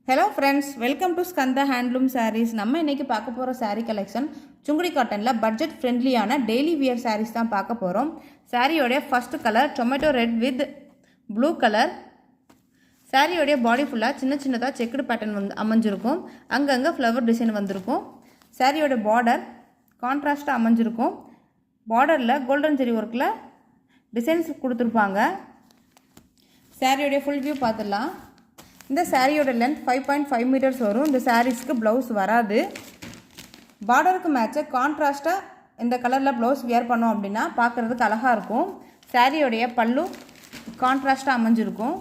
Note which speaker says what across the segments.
Speaker 1: Hello friends, welcome to Skanda Handloom Sarees. நம்ம இன்னைக்கு பார்க்க போற saree collection சுங்குடி காட்டன்ல பட்ஜெட் ஃப்ரெண்ட்லியான டெய்லி வியர் sarees தான் பார்க்க போறோம். சாரியோட first colour tomato red with blue colour. சாரியோட பாடி ஃபுல்லா சின்ன சின்னதா செக்குடு பேட்டர்ன் வந்து அமைஞ்சிருக்கும். அங்கங்க ஃப்ளவர் டிசைன் வந்திருக்கும். சாரியோட பார்டர் கான்ட்ராஸ்டா அமைஞ்சிருக்கும். பார்டர்ல கோல்டன் ஜெரி வர்க்ல டிசைன்ஸ் கொடுத்திருப்பாங்க. சாரியோட ஃபுல் வியூ பார்த்துடலாம். இந்த சாரியோட லென்த் 5.5 மீட்டர்ஸ் வரும். இந்த சாரீஸ்க்கு ப்ளவுஸ் வராது. பார்டருக்கு மேட்ச கான்ட்ராஸ்டா இந்த கலர்ல ப்ளவுஸ் வியர் பண்ணோம் அப்படின்னா பார்க்கிறதுக்கு அழகா இருக்கும். சாரியோட பல்லு கான்ட்ராஸ்டா அமைஞ்சிருக்கும்.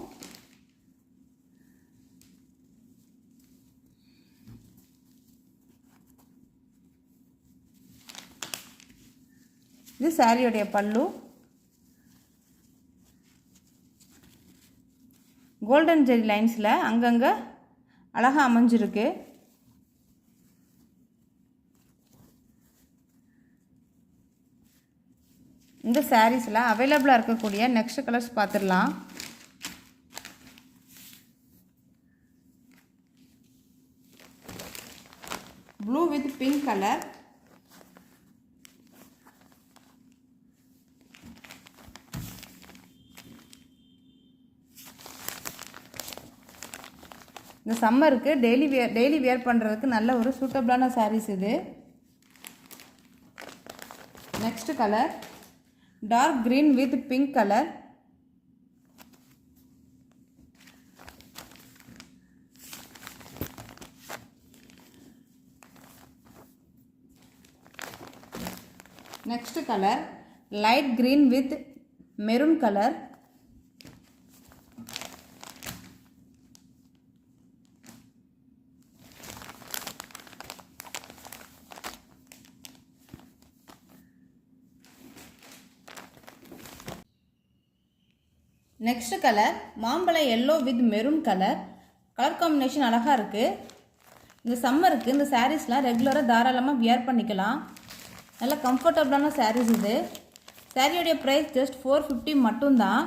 Speaker 1: இது சாரியோட பல்லு. கோல்டன் ஜெரி லைன்ஸ்ல அங்கங்க அழகா அமைஞ்சிருக்கு. இந்த சாரீஸ்ல அவைலபிளா இருக்கக்கூடிய நெக்ஸ்ட் கலர்ஸ் பார்த்துடலாம். ப்ளூ வித் பிங்க் கலர், இந்த சம்மருக்கு டெய்லி வியர் பண்ணுறதுக்கு நல்ல ஒரு சூட்டபிளான சாரீஸ் இது. Next colour dark green with pink colour. Next colour light green with maroon colour. Next colour மாம்பழ yellow with maroon colour. Colour combination அழகாக இருக்குது. இந்த சம்மருக்கு இந்த சாரீஸ்லாம் ரெகுலராக தாராளமாக வியர் பண்ணிக்கலாம். நல்ல கம்ஃபர்டபுளான சாரீஸ் இது. சாரியோடைய ப்ரைஸ் ஜஸ்ட் 450 மட்டும்தான்.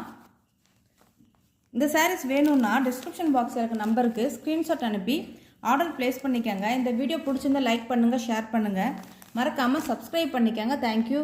Speaker 1: இந்த சாரீஸ் வேணும்னா டிஸ்கிரிப்ஷன் பாக்ஸில் இருக்க நம்பருக்கு ஸ்க்ரீன்ஷாட் அனுப்பி ஆர்டர் ப்ளேஸ் பண்ணிக்கோங்க. இந்த வீடியோ பிடிச்சிருந்தா லைக் பண்ணுங்கள், ஷேர் பண்ணுங்கள், மறக்காமல் சப்ஸ்கிரைப் பண்ணிக்கோங்க. தேங்க்யூ.